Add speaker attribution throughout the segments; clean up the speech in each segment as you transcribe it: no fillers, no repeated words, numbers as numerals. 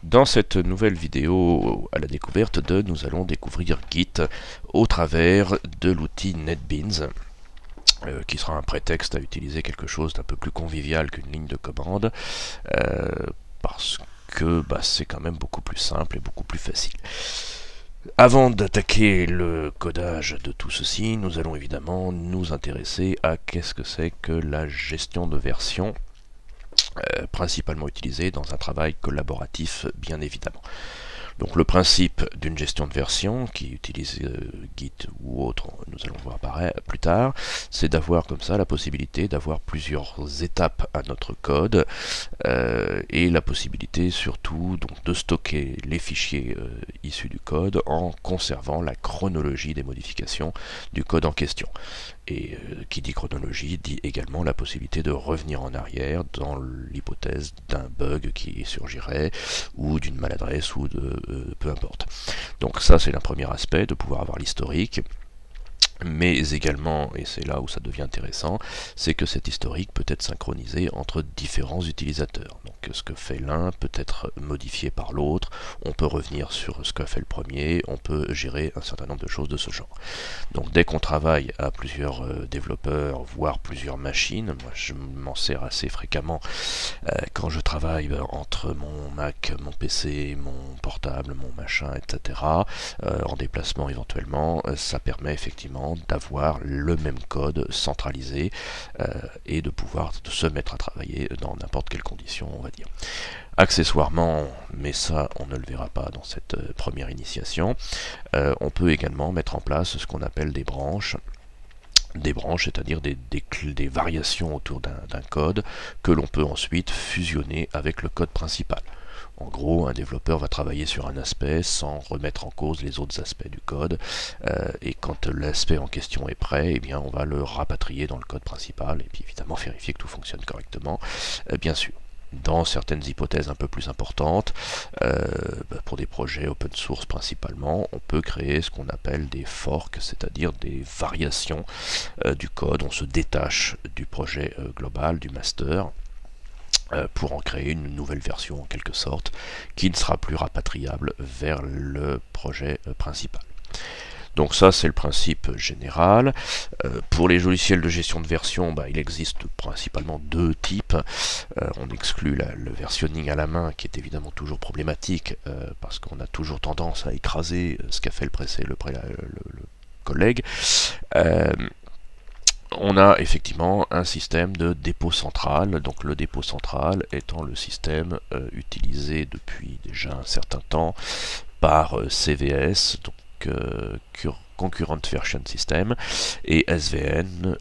Speaker 1: Dans cette nouvelle vidéo à la découverte nous allons découvrir Git au travers de l'outil NetBeans, qui sera un prétexte à utiliser quelque chose d'un peu plus convivial qu'une ligne de commande, euh, parce que c'est quand même beaucoup plus simple et beaucoup plus facile. Avant d'attaquer le codage de tout ceci, nous allons évidemment nous intéresser à qu'est-ce que c'est que la gestion de version, principalement utilisée dans un travail collaboratif bien évidemment. Donc le principe d'une gestion de version qui utilise Git ou autre, nous allons voir plus tard, c'est d'avoir comme ça la possibilité d'avoir plusieurs étapes à notre code, et la possibilité surtout donc de stocker les fichiers issus du code en conservant la chronologie des modifications du code en question. Et qui dit chronologie dit également la possibilité de revenir en arrière dans l'hypothèse d'un bug qui surgirait ou d'une maladresse ou de peu importe. Donc ça c'est un premier aspect, de pouvoir avoir l'historique. Mais également, et c'est là où ça devient intéressant, c'est que cet historique peut être synchronisé entre différents utilisateurs. Donc ce que fait l'un peut être modifié par l'autre, on peut revenir sur ce qu'a fait le premier, on peut gérer un certain nombre de choses de ce genre. Donc dès qu'on travaille à plusieurs développeurs, voire plusieurs machines, moi je m'en sers assez fréquemment quand je travaille entre mon Mac, mon PC, mon portable, mon machin, etc., en déplacement éventuellement, ça permet effectivement d'avoir le même code centralisé, et de pouvoir se mettre à travailler dans n'importe quelle condition, on va dire. Accessoirement, mais ça on ne le verra pas dans cette première initiation, on peut également mettre en place ce qu'on appelle des branches, c'est-à-dire des variations autour d'un code que l'on peut ensuite fusionner avec le code principal. En gros, un développeur va travailler sur un aspect sans remettre en cause les autres aspects du code, et quand l'aspect en question est prêt, eh bien, on va le rapatrier dans le code principal, et puis évidemment vérifier que tout fonctionne correctement, bien sûr. Dans certaines hypothèses un peu plus importantes, pour des projets open source principalement, on peut créer ce qu'on appelle des forks, c'est-à-dire des variations du code. On se détache du projet global, du master, pour en créer une nouvelle version en quelque sorte, qui ne sera plus rapatriable vers le projet principal. Donc ça c'est le principe général. Pour les logiciels de gestion de version, il existe principalement deux types. On exclut le versionning à la main, qui est évidemment toujours problématique, parce qu'on a toujours tendance à écraser ce qu'a fait le collègue. On a effectivement un système de dépôt central, donc le dépôt central étant le système utilisé depuis déjà un certain temps par CVS, donc Concurrent Version System, et SVN,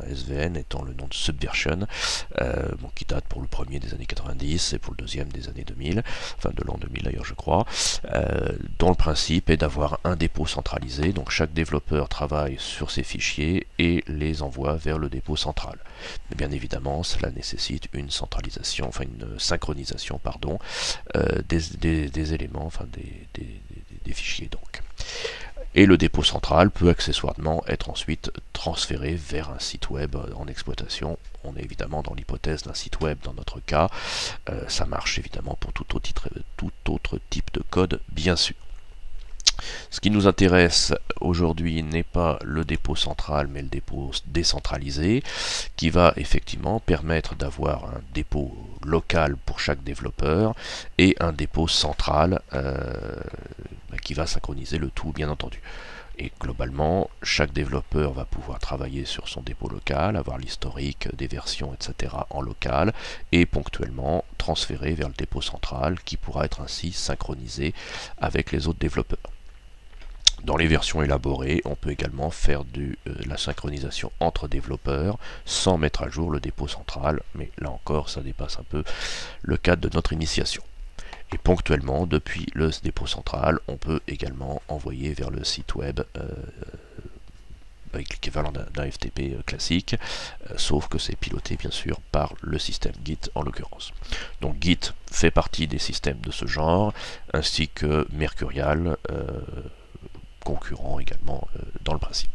Speaker 1: SVN étant le nom de Subversion, qui date pour le premier des années 90 et pour le deuxième des années 2000, enfin de l'an 2000 d'ailleurs je crois, dont le principe est d'avoir un dépôt centralisé, donc chaque développeur travaille sur ses fichiers et les envoie vers le dépôt central. Mais bien évidemment, cela nécessite une centralisation, une synchronisation, des éléments, des fichiers donc. Et le dépôt central peut accessoirement être ensuite transféré vers un site web en exploitation. On est évidemment dans l'hypothèse d'un site web dans notre cas. Ça marche évidemment pour tout autre type de code, bien sûr. Ce qui nous intéresse aujourd'hui n'est pas le dépôt central, mais le dépôt décentralisé, qui va effectivement permettre d'avoir un dépôt local pour chaque développeur et un dépôt central qui va synchroniser le tout, bien entendu. Et globalement, chaque développeur va pouvoir travailler sur son dépôt local, avoir l'historique des versions, etc. en local, et ponctuellement transférer vers le dépôt central, qui pourra être ainsi synchronisé avec les autres développeurs. Dans les versions élaborées, on peut également faire la synchronisation entre développeurs sans mettre à jour le dépôt central, mais là encore, ça dépasse un peu le cadre de notre initiation. Et ponctuellement, depuis le dépôt central, on peut également envoyer vers le site web avec l'équivalent d'un FTP classique, sauf que c'est piloté bien sûr par le système Git en l'occurrence. Donc Git fait partie des systèmes de ce genre, ainsi que Mercurial, concurrent également dans le principe.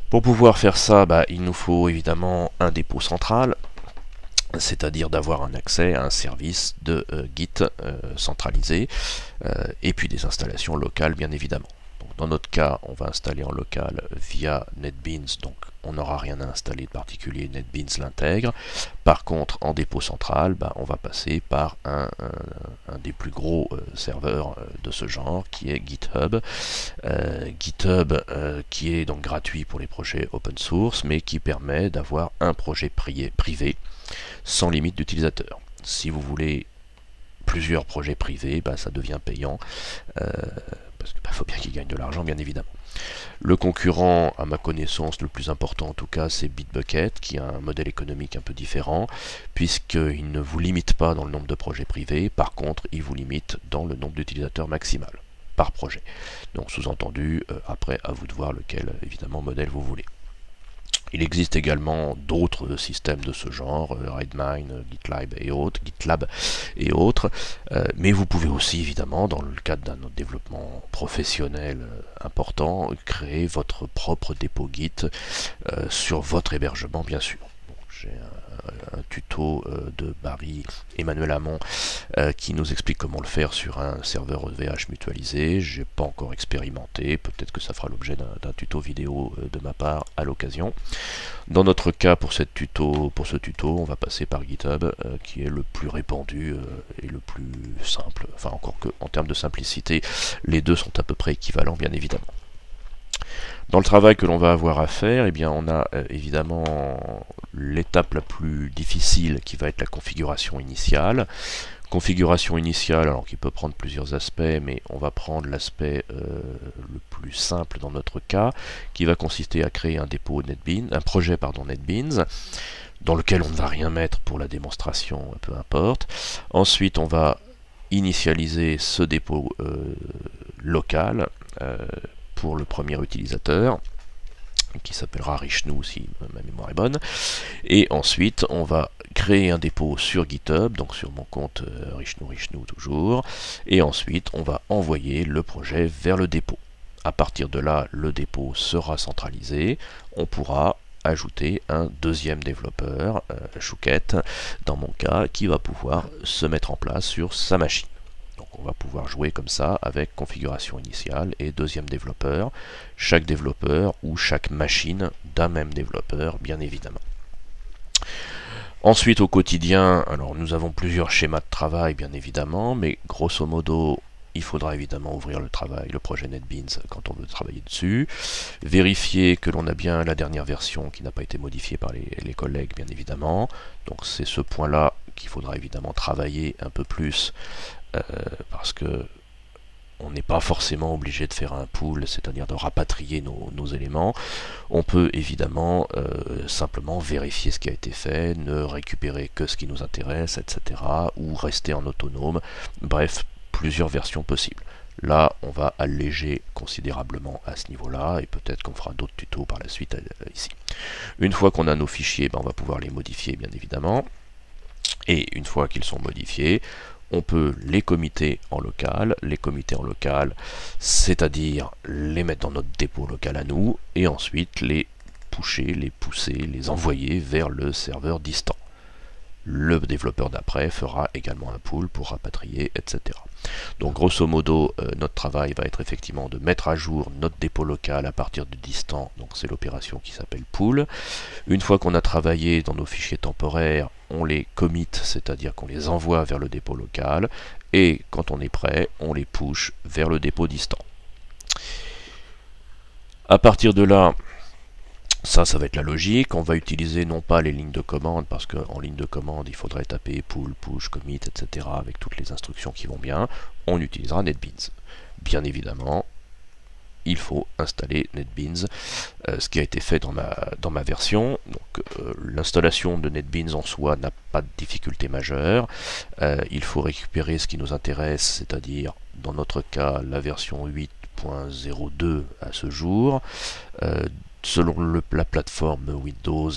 Speaker 1: Pour pouvoir faire ça, il nous faut évidemment un dépôt central. c'est-à-dire d'avoir un accès à un service de Git centralisé, et puis des installations locales bien évidemment. Donc, dans notre cas, on va installer en local via NetBeans, donc on n'aura rien à installer de particulier, NetBeans l'intègre. Par contre, en dépôt central, on va passer par un des plus gros serveurs de ce genre, qui est GitHub. GitHub qui est donc gratuit pour les projets open source, mais qui permet d'avoir un projet privé sans limite d'utilisateurs. Si vous voulez plusieurs projets privés, ça devient payant, parce qu'il faut bien qu'ils gagnent de l'argent, bien évidemment. Le concurrent, à ma connaissance, le plus important en tout cas, c'est Bitbucket, qui a un modèle économique un peu différent, puisqu'il ne vous limite pas dans le nombre de projets privés, par contre, il vous limite dans le nombre d'utilisateurs maximal par projet. Donc sous-entendu, après, à vous de voir lequel, évidemment, modèle vous voulez. Il existe également d'autres systèmes de ce genre, Redmine, GitLab et autres, mais vous pouvez aussi évidemment, dans le cadre d'un développement professionnel important, créer votre propre dépôt Git sur votre hébergement bien sûr. J'ai un tuto de Barry Emmanuel Hamon qui nous explique comment le faire sur un serveur EVH mutualisé. J'ai pas encore expérimenté, peut-être que ça fera l'objet d'un tuto vidéo de ma part à l'occasion. Dans notre cas, pour ce tuto, on va passer par GitHub, qui est le plus répandu et le plus simple. Enfin, encore que en termes de simplicité, les deux sont à peu près équivalents, bien évidemment. Dans le travail que l'on va avoir à faire, on a évidemment l'étape la plus difficile qui va être la configuration initiale. Configuration initiale, alors qui peut prendre plusieurs aspects, mais on va prendre l'aspect le plus simple dans notre cas, qui va consister à créer un projet NetBeans, dans lequel on ne va rien mettre pour la démonstration, peu importe. Ensuite, on va initialiser ce dépôt local pour le premier utilisateur, qui s'appellera Richnou si ma mémoire est bonne, et ensuite on va créer un dépôt sur GitHub, donc sur mon compte Richnou toujours, et ensuite on va envoyer le projet vers le dépôt. À partir de là, le dépôt sera centralisé, on pourra ajouter un deuxième développeur, Chouquette, dans mon cas, qui va pouvoir se mettre en place sur sa machine. Donc on va pouvoir jouer comme ça avec configuration initiale et deuxième développeur, chaque développeur ou chaque machine d'un même développeur, bien évidemment. Ensuite au quotidien, alors nous avons plusieurs schémas de travail bien évidemment, mais grosso modo il faudra évidemment ouvrir le projet NetBeans quand on veut travailler dessus, vérifier que l'on a bien la dernière version qui n'a pas été modifiée par les collègues bien évidemment, donc c'est ce point là qu'il faudra évidemment travailler un peu plus parce que on n'est pas forcément obligé de faire un pool, c'est-à-dire de rapatrier nos éléments. On peut évidemment simplement vérifier ce qui a été fait, ne récupérer que ce qui nous intéresse, etc. ou rester en autonome. Bref, plusieurs versions possibles. Là, on va alléger considérablement à ce niveau-là, et peut-être qu'on fera d'autres tutos par la suite ici. Une fois qu'on a nos fichiers, on va pouvoir les modifier, bien évidemment. Et une fois qu'ils sont modifiés, on peut les commiter en local. Les commiter en local, c'est-à-dire les mettre dans notre dépôt local à nous, et ensuite les pousser, les envoyer vers le serveur distant. Le développeur d'après fera également un pull pour rapatrier, etc. Donc grosso modo, notre travail va être effectivement de mettre à jour notre dépôt local à partir du distant, donc c'est l'opération qui s'appelle pull. Une fois qu'on a travaillé dans nos fichiers temporaires, on les commit, c'est-à-dire qu'on les envoie vers le dépôt local, et quand on est prêt, on les push vers le dépôt distant. À partir de là, ça va être la logique. On va utiliser non pas les lignes de commande, parce qu'en ligne de commande, il faudrait taper pull, push, commit, etc. avec toutes les instructions qui vont bien. On utilisera NetBeans. Bien évidemment, il faut installer NetBeans, ce qui a été fait dans ma version. Donc l'installation de NetBeans en soi n'a pas de difficulté majeure. Il faut récupérer ce qui nous intéresse, c'est-à-dire dans notre cas la version 8.02 à ce jour. Selon la plateforme Windows,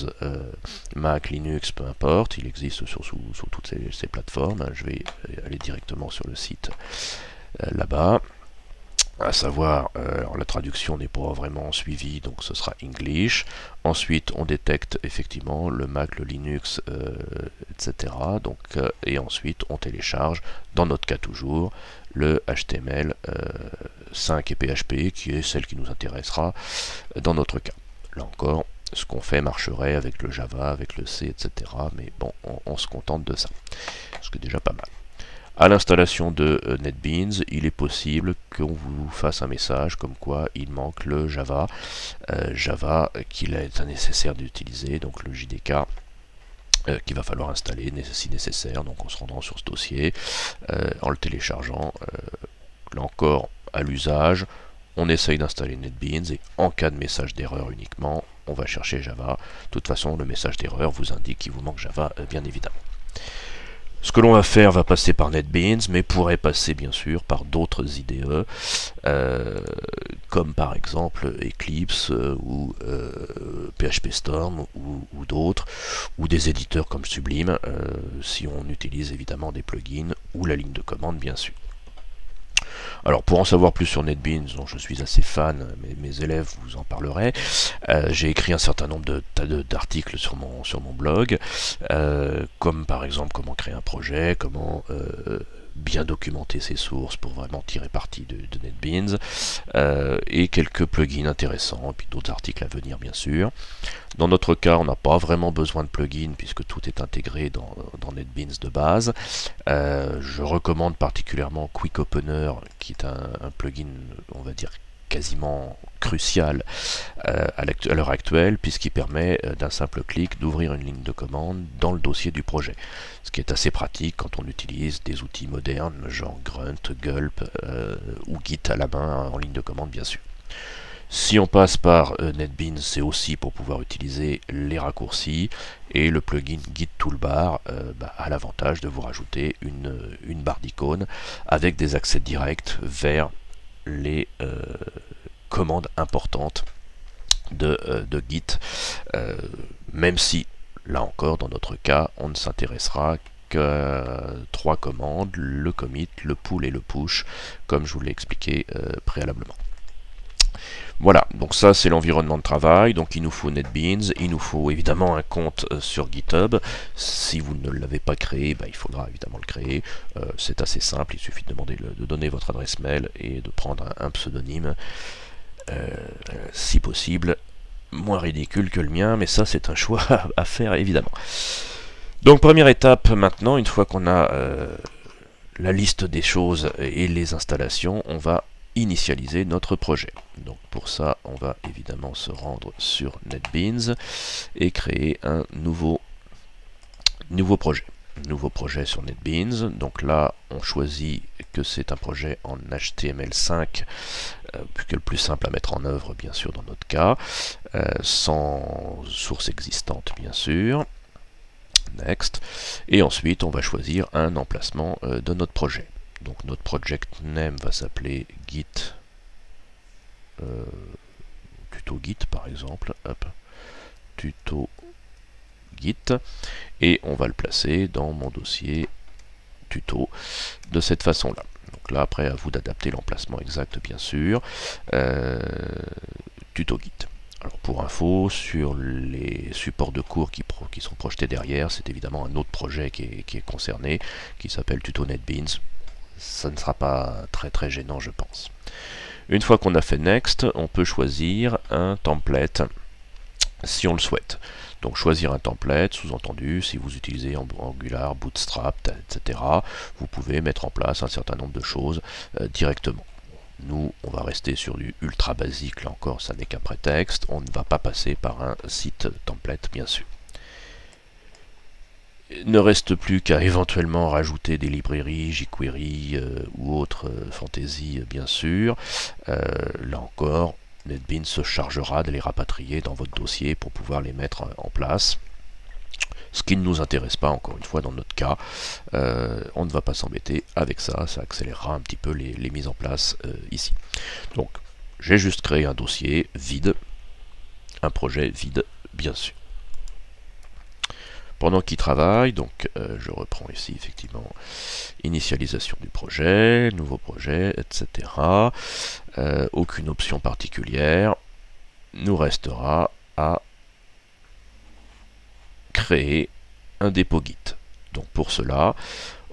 Speaker 1: Mac, Linux, peu importe, il existe sur toutes ces plateformes. Je vais aller directement sur le site là-bas. à savoir, alors la traduction n'est pas vraiment suivie, donc ce sera English. Ensuite, on détecte effectivement le Mac, le Linux, etc. Donc, et ensuite, on télécharge, dans notre cas toujours, le HTML 5 et PHP, qui est celle qui nous intéressera dans notre cas. Là encore, ce qu'on fait marcherait avec le Java, avec le C, etc. Mais bon, on se contente de ça, ce qui est déjà pas mal. À l'installation de NetBeans, il est possible qu'on vous fasse un message comme quoi il manque le Java, Java qu'il est nécessaire d'utiliser, donc le JDK qu'il va falloir installer si nécessaire, donc en se rendant sur ce dossier, en le téléchargeant, là encore à l'usage, on essaye d'installer NetBeans et en cas de message d'erreur uniquement, on va chercher Java. De toute façon, le message d'erreur vous indique qu'il vous manque Java, bien évidemment. Ce que l'on va faire va passer par NetBeans, mais pourrait passer bien sûr par d'autres IDE, comme par exemple Eclipse ou PHP Storm ou d'autres, ou des éditeurs comme Sublime, si on utilise évidemment des plugins ou la ligne de commande bien sûr. Alors pour en savoir plus sur NetBeans, dont je suis assez fan, mes élèves vous en parleraient, j'ai écrit un certain nombre d'articles sur mon blog, comme par exemple comment créer un projet, comment bien documenter ses sources pour vraiment tirer parti de NetBeans, et quelques plugins intéressants, et puis d'autres articles à venir bien sûr. Dans notre cas, on n'a pas vraiment besoin de plugins puisque tout est intégré dans NetBeans de base. Je recommande particulièrement Quick Opener, qui est un plugin, on va dire, quasiment crucial à l'heure actuelle, puisqu'il permet d'un simple clic d'ouvrir une ligne de commande dans le dossier du projet. Ce qui est assez pratique quand on utilise des outils modernes, genre Grunt, Gulp ou Git à la main en ligne de commande bien sûr. Si on passe par NetBeans, c'est aussi pour pouvoir utiliser les raccourcis, et le plugin Git Toolbar a l'avantage de vous rajouter une barre d'icônes avec des accès directs vers les commandes importantes de Git, même si, là encore, dans notre cas, on ne s'intéressera qu'à 3 commandes, le commit, le pull et le push, comme je vous l'ai expliqué préalablement. Voilà, donc ça c'est l'environnement de travail, donc il nous faut NetBeans, il nous faut évidemment un compte sur GitHub. Si vous ne l'avez pas créé, il faudra évidemment le créer. C'est assez simple, il suffit de donner votre adresse mail et de prendre un pseudonyme, si possible, moins ridicule que le mien, mais ça c'est un choix à faire évidemment. Donc première étape maintenant, une fois qu'on a la liste des choses et les installations, on va initialiser notre projet. Donc pour ça, on va évidemment se rendre sur NetBeans et créer un nouveau projet. Nouveau projet sur NetBeans. Donc là, on choisit que c'est un projet en HTML5, que le plus simple à mettre en œuvre, bien sûr, dans notre cas, sans source existante, bien sûr. Next. Et ensuite, on va choisir un emplacement de notre projet. Donc notre project name va s'appeler Git, tuto Git par exemple, hop, tuto Git, et on va le placer dans mon dossier tuto de cette façon-là. Donc là, après, à vous d'adapter l'emplacement exact, bien sûr. Tuto Git. Alors pour info, sur les supports de cours qui sont projetés derrière, c'est évidemment un autre projet qui est concerné, qui s'appelle Tuto NetBeans. Ça ne sera pas très très gênant, je pense. Une fois qu'on a fait Next, on peut choisir un template si on le souhaite. Donc choisir un template, sous-entendu, si vous utilisez Angular, Bootstrap, etc., vous pouvez mettre en place un certain nombre de choses directement. Nous, on va rester sur du ultra basique, là encore, ça n'est qu'un prétexte, on ne va pas passer par un site template, bien sûr. Ne reste plus qu'à éventuellement rajouter des librairies, jQuery ou autres fantasy, bien sûr. Là encore, NetBeans se chargera de les rapatrier dans votre dossier pour pouvoir les mettre en place. Ce qui ne nous intéresse pas, encore une fois, dans notre cas. On ne va pas s'embêter avec ça, ça accélérera un petit peu les mises en place ici. Donc, j'ai juste créé un dossier vide, un projet vide, bien sûr. Pendant qu'il travaille, donc je reprends ici effectivement Initialisation du projet, nouveau projet, etc. Aucune option particulière. Nous restera à créer un dépôt Git. Donc pour cela,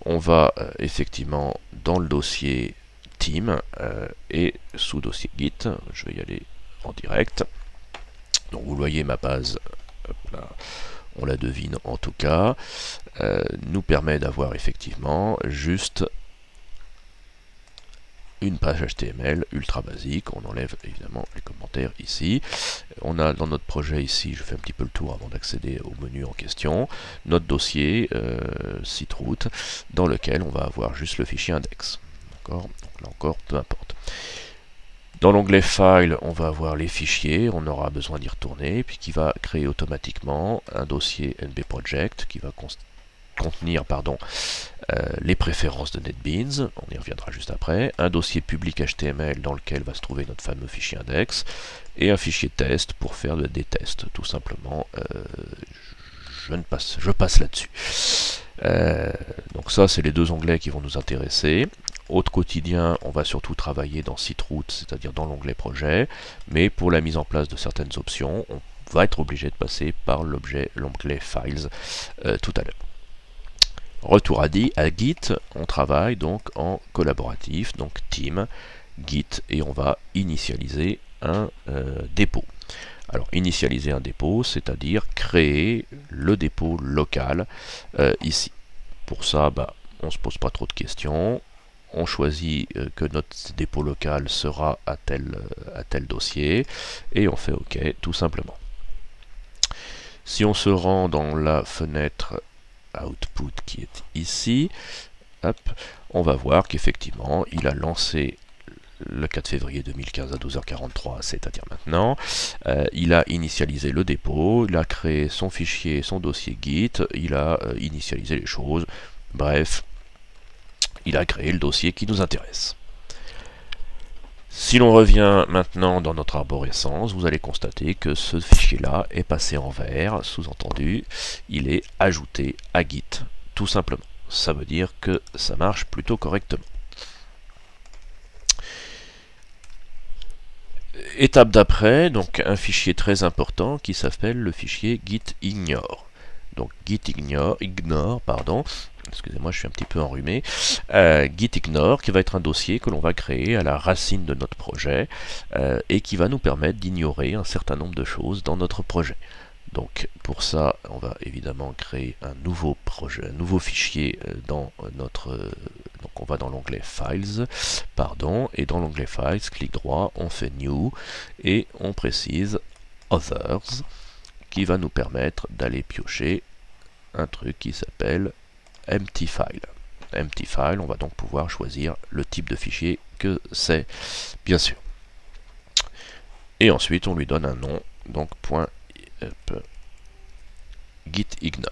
Speaker 1: on va effectivement dans le dossier team et sous dossier Git, je vais y aller en direct. Donc vous voyez ma base, hop là, on la devine en tout cas, nous permet d'avoir effectivement juste une page HTML ultra basique. On enlève évidemment les commentaires ici. On a dans notre projet ici, je fais un petit peu le tour avant d'accéder au menu en question, notre dossier site route dans lequel on va avoir juste le fichier index. D'accord ? Donc là encore, peu importe. Dans l'onglet File, on va avoir les fichiers, on aura besoin d'y retourner, puis qui va créer automatiquement un dossier NBProject qui va contenir les préférences de NetBeans, on y reviendra juste après, un dossier public HTML dans lequel va se trouver notre fameux fichier index, et un fichier test pour faire des tests, tout simplement. Je passe là-dessus. Donc ça, c'est les deux onglets qui vont nous intéresser. Au quotidien, on va surtout travailler dans site route, c'est-à-dire dans l'onglet projet, mais pour la mise en place de certaines options, on va être obligé de passer par l'onglet files tout à l'heure. Retour à Git, on travaille donc en collaboratif, donc team, Git, et on va initialiser un dépôt. Alors initialiser un dépôt, c'est-à-dire créer le dépôt local ici. Pour ça, on ne se pose pas trop de questions. On choisit que notre dépôt local sera à tel dossier et on fait OK tout simplement. Si on se rend dans la fenêtre Output qui est ici, hop, on va voir qu'effectivement il a lancé le 4 février 2015 à 12h43, c'est-à-dire maintenant, il a initialisé le dépôt, il a créé son fichier, son dossier Git, il a initialisé les choses, bref, il a créé le dossier qui nous intéresse. Si l'on revient maintenant dans notre arborescence, vous allez constater que ce fichier-là est passé en vert, sous-entendu, il est ajouté à Git, tout simplement. Ça veut dire que ça marche plutôt correctement. Étape d'après, donc un fichier très important qui s'appelle le fichier gitignore. Donc gitignore, excusez-moi, je suis un petit peu enrhumé, gitignore qui va être un dossier que l'on va créer à la racine de notre projet et qui va nous permettre d'ignorer un certain nombre de choses dans notre projet. Donc pour ça, on va évidemment créer un nouveau projet, un nouveau fichier dans notre... donc on va dans l'onglet Files, et dans l'onglet Files, clic droit, on fait New, et on précise Others, qui va nous permettre d'aller piocher un truc qui s'appelle Empty File. Empty File, on va donc pouvoir choisir le type de fichier que c'est, bien sûr. Et ensuite, on lui donne un nom, donc gitignore.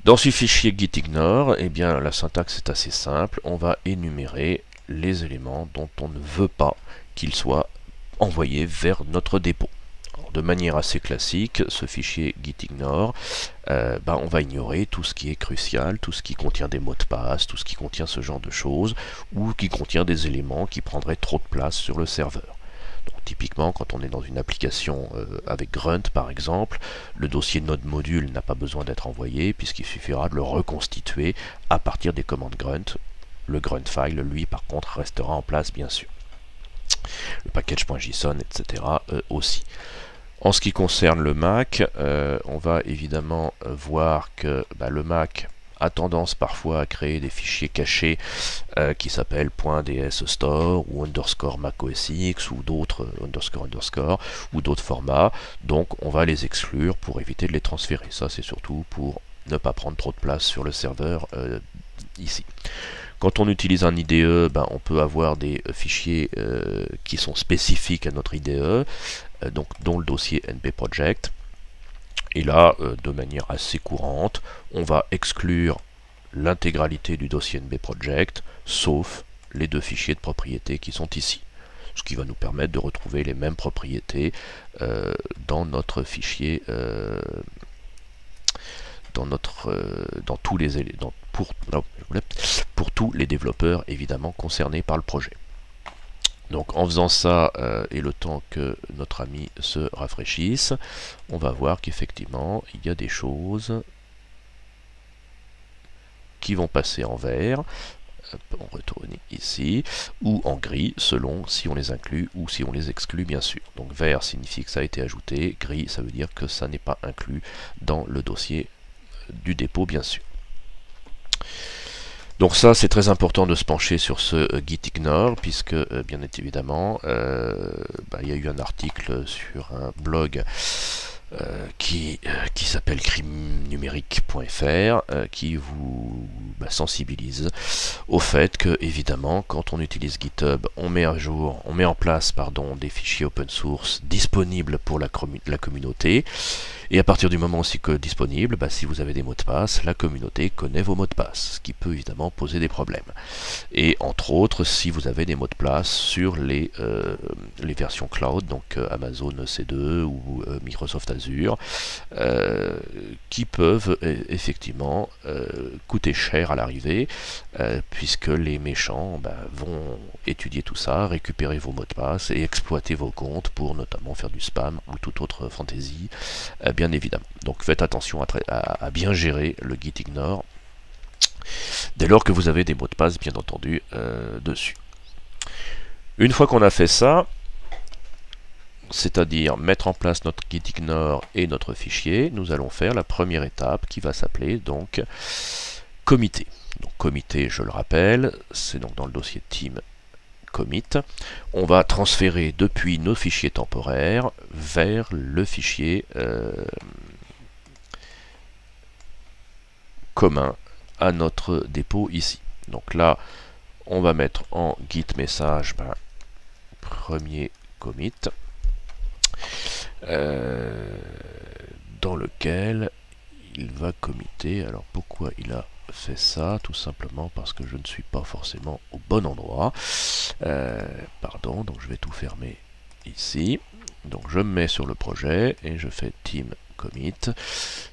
Speaker 1: Dans ce fichier gitignore, eh bien, la syntaxe est assez simple. On va énumérer les éléments dont on ne veut pas qu'ils soient envoyés vers notre dépôt. Alors, de manière assez classique, ce fichier gitignore, on va ignorer tout ce qui est crucial, tout ce qui contient des mots de passe, tout ce qui contient ce genre de choses, ou qui contient des éléments qui prendraient trop de place sur le serveur. Donc, typiquement, quand on est dans une application avec Grunt par exemple, le dossier node module n'a pas besoin d'être envoyé puisqu'il suffira de le reconstituer à partir des commandes Grunt. Le Grunt file, lui, par contre, restera en place bien sûr. Le package.json, etc. Aussi. En ce qui concerne le Mac, on va évidemment voir que le Mac a tendance parfois à créer des fichiers cachés qui s'appellent .dsstore ou _macOSX ou d'autres ou d'autres formats. Donc on va les exclure pour éviter de les transférer. Ça c'est surtout pour ne pas prendre trop de place sur le serveur ici. Quand on utilise un IDE, on peut avoir des fichiers qui sont spécifiques à notre IDE, dont le dossier NBProject. Et là, de manière assez courante, on va exclure l'intégralité du dossier NBProject, sauf les deux fichiers de propriété qui sont ici. Ce qui va nous permettre de retrouver les mêmes propriétés dans notre fichier dans notre dans tous les pour tous les développeurs évidemment concernés par le projet. Donc en faisant ça et le temps que notre ami se rafraîchisse, on va voir qu'effectivement il y a des choses qui vont passer en vert. On retourne ici, ou en gris, selon si on les inclut ou si on les exclut, bien sûr. Donc vert signifie que ça a été ajouté, gris, ça veut dire que ça n'est pas inclus dans le dossier du dépôt, bien sûr. Donc ça, c'est très important de se pencher sur ce gitignore, puisque, bien évidemment, il y a eu un article sur un blog qui s'appelle crimenumérique.fr qui vous sensibilise au fait que évidemment quand on utilise GitHub on met en place des fichiers open source disponibles pour la communauté, et à partir du moment aussi que disponible, si vous avez des mots de passe, la communauté connaît vos mots de passe, ce qui peut évidemment poser des problèmes. Et entre autres, si vous avez des mots de passe sur les versions cloud, donc Amazon EC2 ou Microsoft Azure, qui peuvent effectivement coûter cher à l'arrivée, puisque les méchants vont étudier tout ça, récupérer vos mots de passe et exploiter vos comptes pour notamment faire du spam ou toute autre fantaisie, bien évidemment. Donc faites attention à bien gérer le gitignore dès lors que vous avez des mots de passe bien entendu dessus. Une fois qu'on a fait ça, c'est-à-dire mettre en place notre gitignore et notre fichier, nous allons faire la première étape qui va s'appeler donc comité. Donc comité, je le rappelle, c'est donc dans le dossier team commit. On va transférer depuis nos fichiers temporaires vers le fichier commun à notre dépôt ici. Donc là, on va mettre en git message premier commit, dans lequel il va committer. Alors pourquoi il a fait ça? Tout simplement parce que je ne suis pas forcément au bon endroit. Pardon, donc je vais tout fermer ici. Donc je me mets sur le projet et je fais team commit,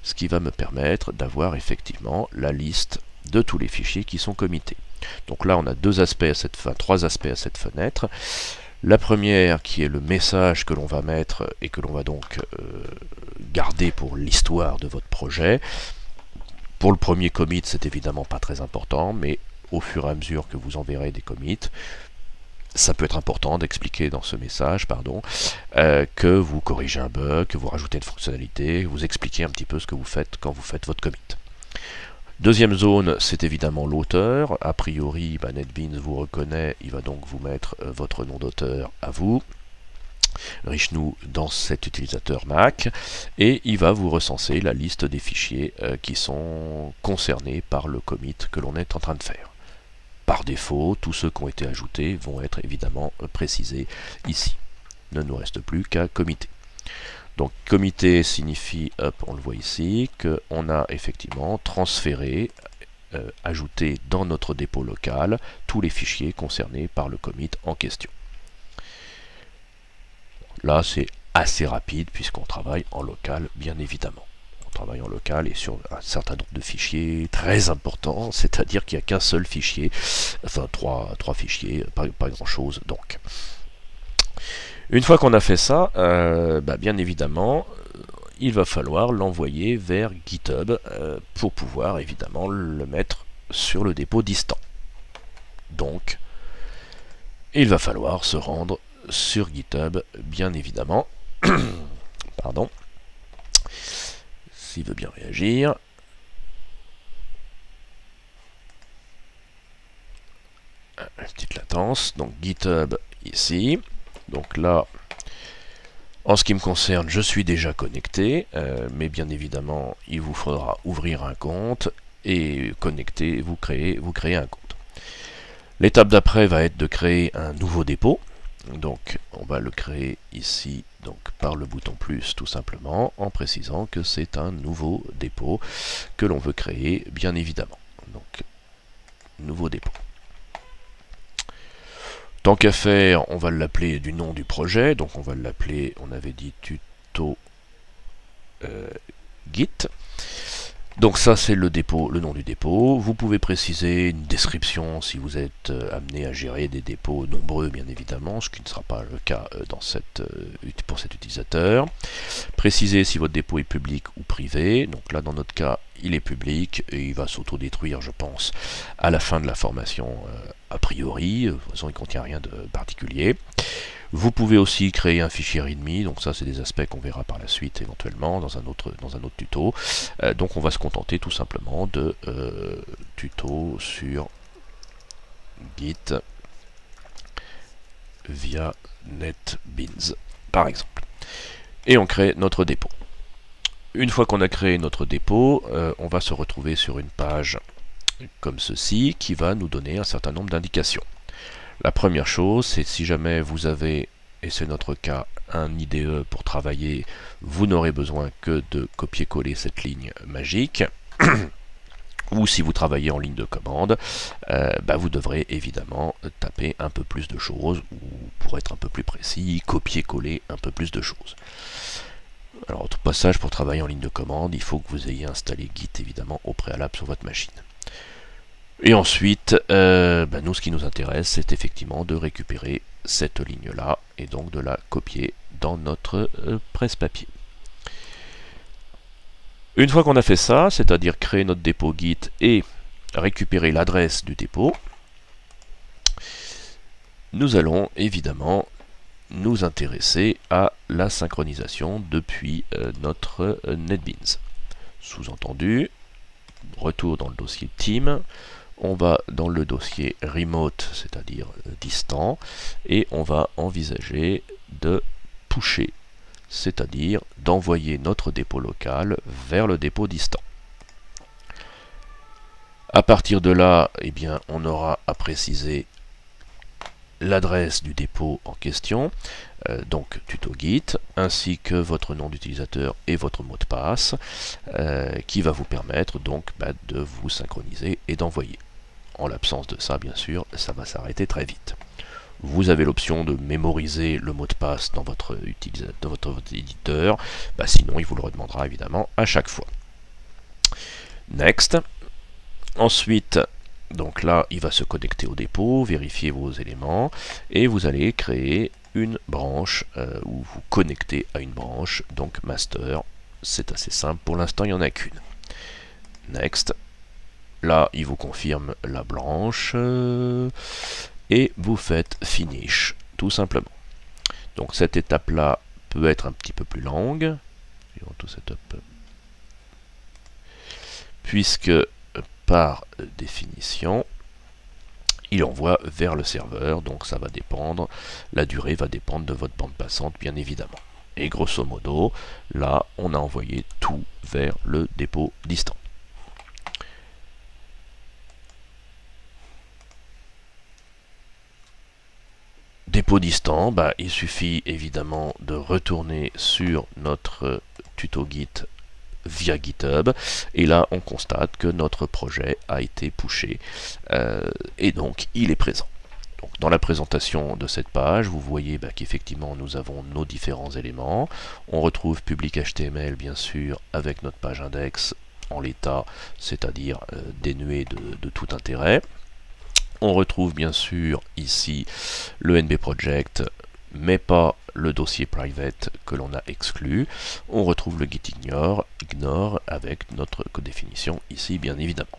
Speaker 1: ce qui va me permettre d'avoir effectivement la liste de tous les fichiers qui sont committés. Donc là on a trois aspects à cette fenêtre. La première qui est le message que l'on va mettre et que l'on va donc garder pour l'histoire de votre projet. Pour le premier commit, c'est évidemment pas très important, mais au fur et à mesure que vous enverrez des commits, ça peut être important d'expliquer dans ce message, que vous corrigez un bug, que vous rajoutez une fonctionnalité, vous expliquez un petit peu ce que vous faites quand vous faites votre commit. Deuxième zone, c'est évidemment l'auteur. A priori, NetBeans vous reconnaît, il va donc vous mettre votre nom d'auteur à vous, Richnou, dans cet utilisateur Mac, et il va vous recenser la liste des fichiers qui sont concernés par le commit que l'on est en train de faire. Par défaut, tous ceux qui ont été ajoutés vont être évidemment précisés ici. Il ne nous reste plus qu'à committer. Donc committer signifie, on le voit ici, qu'on a effectivement transféré, ajouté dans notre dépôt local tous les fichiers concernés par le commit en question. Là c'est assez rapide puisqu'on travaille en local bien évidemment. On travaille en local et sur un certain nombre de fichiers très importants, c'est-à-dire qu'il n'y a qu'un seul fichier, enfin trois fichiers, pas grand chose donc. Une fois qu'on a fait ça, bien évidemment, il va falloir l'envoyer vers GitHub pour pouvoir évidemment le mettre sur le dépôt distant. Donc, il va falloir se rendre sur GitHub, bien évidemment. Pardon. S'il veut bien réagir. Une petite latence. Donc GitHub ici. Donc là, en ce qui me concerne, je suis déjà connecté, mais bien évidemment, il vous faudra ouvrir un compte et connecter, vous créez un compte. L'étape d'après va être de créer un nouveau dépôt. Donc, on va le créer ici, donc par le bouton plus, tout simplement, en précisant que c'est un nouveau dépôt que l'on veut créer, bien évidemment. Donc, nouveau dépôt. Tant qu'à faire, on va l'appeler du nom du projet, donc on va l'appeler, on avait dit tuto git. Donc ça c'est le dépôt, le nom du dépôt. Vous pouvez préciser une description si vous êtes amené à gérer des dépôts nombreux bien évidemment, ce qui ne sera pas le cas pour cet utilisateur. Précisez si votre dépôt est public ou privé. Donc là dans notre cas il est public et il va s'autodétruire je pense à la fin de la formation a priori. De toute façon il ne contient rien de particulier. Vous pouvez aussi créer un fichier README, donc ça c'est des aspects qu'on verra par la suite éventuellement dans un autre tuto. Donc on va se contenter tout simplement de tuto sur Git via NetBeans par exemple. Et on crée notre dépôt. Une fois qu'on a créé notre dépôt, on va se retrouver sur une page comme ceci qui va nous donner un certain nombre d'indications. La première chose, c'est si jamais vous avez, et c'est notre cas, un IDE pour travailler, vous n'aurez besoin que de copier-coller cette ligne magique. Ou si vous travaillez en ligne de commande, vous devrez évidemment taper un peu plus de choses, ou pour être un peu plus précis, copier-coller un peu plus de choses. Alors, au passage, pour travailler en ligne de commande, il faut que vous ayez installé Git évidemment au préalable sur votre machine. Et ensuite, nous, ce qui nous intéresse, c'est effectivement de récupérer cette ligne-là et donc de la copier dans notre presse-papier. Une fois qu'on a fait ça, c'est-à-dire créer notre dépôt Git et récupérer l'adresse du dépôt, nous allons évidemment nous intéresser à la synchronisation depuis notre NetBeans. Sous-entendu, retour dans le dossier Team, on va dans le dossier Remote, c'est-à-dire distant, et on va envisager de pusher, c'est-à-dire d'envoyer notre dépôt local vers le dépôt distant. À partir de là, on aura à préciser l'adresse du dépôt en question, donc tuto Git, ainsi que votre nom d'utilisateur et votre mot de passe, qui va vous permettre donc de vous synchroniser et d'envoyer. En l'absence de ça, bien sûr, ça va s'arrêter très vite. Vous avez l'option de mémoriser le mot de passe dans votre éditeur, sinon il vous le redemandera évidemment à chaque fois. Next. Ensuite, donc là, il va se connecter au dépôt, vérifier vos éléments, et vous allez créer une branche, ou vous connecter à une branche, donc master. C'est assez simple, pour l'instant il n'y en a qu'une. Next. Là, il vous confirme la branche, et vous faites finish, tout simplement. Donc cette étape-là peut être un petit peu plus longue, puisque par définition, il envoie vers le serveur, donc ça va dépendre, la durée va dépendre de votre bande passante, bien évidemment. Et grosso modo, là, on a envoyé tout vers le dépôt distant. Dépôt distant, il suffit évidemment de retourner sur notre tuto Git via GitHub, et là on constate que notre projet a été pushé, et donc il est présent. Donc, dans la présentation de cette page, vous voyez qu'effectivement nous avons nos différents éléments. On retrouve public HTML bien sûr avec notre page index en l'état, c'est-à-dire dénué de tout intérêt. On retrouve bien sûr ici le NB Project, mais pas le dossier private que l'on a exclu. On retrouve le git ignore avec notre codéfinition ici bien évidemment.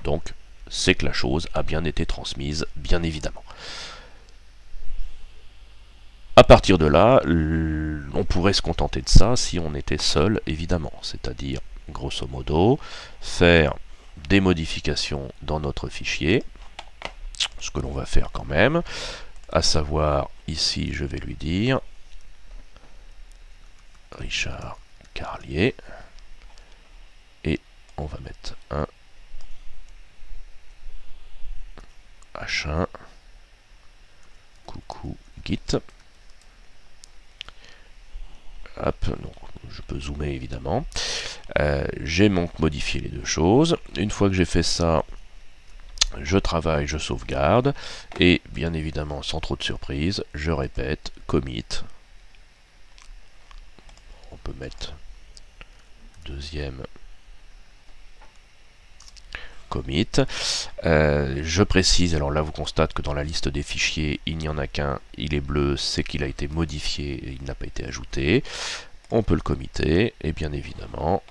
Speaker 1: Donc c'est que la chose a bien été transmise bien évidemment. À partir de là, on pourrait se contenter de ça si on était seul évidemment, c'est-à-dire grosso modo faire des modifications dans notre fichier, ce que l'on va faire quand même, à savoir ici je vais lui dire Richard Carlier, et on va mettre un H1 coucou Git. Hop, donc je peux zoomer évidemment. J'ai donc modifié les deux choses. Une fois que j'ai fait ça, je travaille, je sauvegarde, et bien évidemment, sans trop de surprise, je répète commit. On peut mettre deuxième commit. Je précise, alors là vous constatez que dans la liste des fichiers, il n'y en a qu'un, il est bleu, c'est qu'il a été modifié et il n'a pas été ajouté. On peut le committer, et bien évidemment,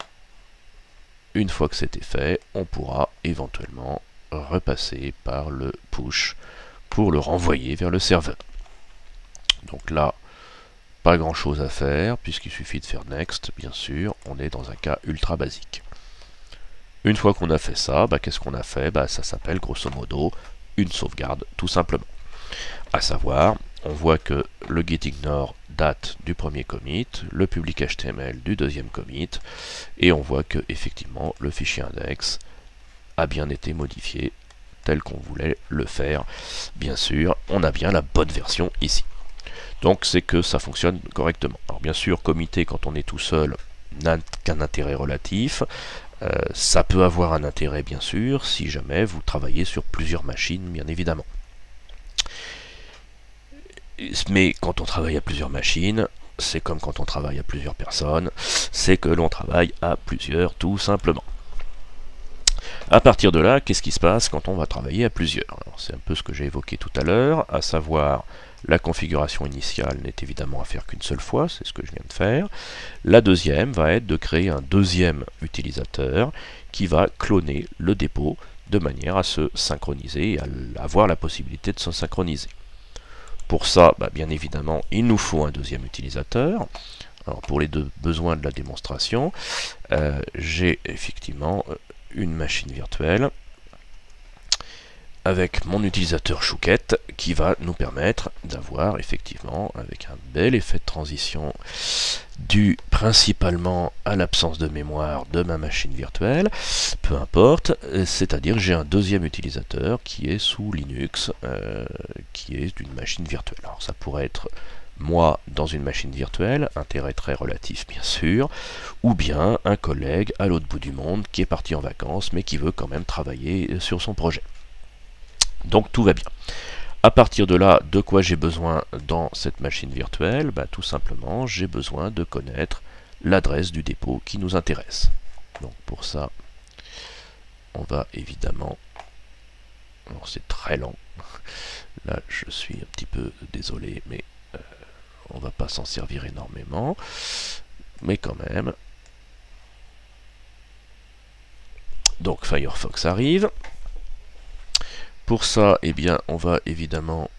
Speaker 1: une fois que c'était fait, on pourra éventuellement repasser par le push pour le renvoyer vers le serveur. Donc là, pas grand chose à faire, puisqu'il suffit de faire next, bien sûr, on est dans un cas ultra basique. Une fois qu'on a fait ça, qu'est-ce qu'on a fait? Ça s'appelle grosso modo une sauvegarde, tout simplement. À savoir, on voit que le gitignore date du premier commit, le public HTML du deuxième commit, et on voit que effectivement le fichier index a bien été modifié tel qu'on voulait le faire. Bien sûr, on a bien la bonne version ici. Donc c'est que ça fonctionne correctement. Alors bien sûr, committer quand on est tout seul n'a qu'un intérêt relatif. Ça peut avoir un intérêt bien sûr si jamais vous travaillez sur plusieurs machines, bien évidemment. Mais quand on travaille à plusieurs machines, c'est comme quand on travaille à plusieurs personnes, c'est que l'on travaille à plusieurs tout simplement. À partir de là, qu'est-ce qui se passe quand on va travailler à plusieurs? C'est un peu ce que j'ai évoqué tout à l'heure, à savoir la configuration initiale n'est évidemment à faire qu'une seule fois, c'est ce que je viens de faire. La deuxième va être de créer un deuxième utilisateur qui va cloner le dépôt de manière à se synchroniser et à avoir la possibilité de se synchroniser. Pour ça, bien évidemment, il nous faut un deuxième utilisateur. Alors pour les deux besoins de la démonstration, j'ai effectivement une machine virtuelle avec mon utilisateur Chouquette qui va nous permettre d'avoir effectivement, avec un bel effet de transition dû principalement à l'absence de mémoire de ma machine virtuelle, peu importe, c'est-à-dire j'ai un deuxième utilisateur qui est sous Linux, qui est une machine virtuelle. Alors ça pourrait être moi dans une machine virtuelle, intérêt très relatif bien sûr, ou bien un collègue à l'autre bout du monde qui est parti en vacances mais qui veut quand même travailler sur son projet. Donc tout va bien. À partir de là, de quoi j'ai besoin dans cette machine virtuelle? Tout simplement, j'ai besoin de connaître l'adresse du dépôt qui nous intéresse. Donc pour ça, on va évidemment... Alors c'est très lent. Là, je suis un petit peu désolé, mais on va pas s'en servir énormément. Mais quand même. Donc Firefox arrive. Pour ça, on va évidemment,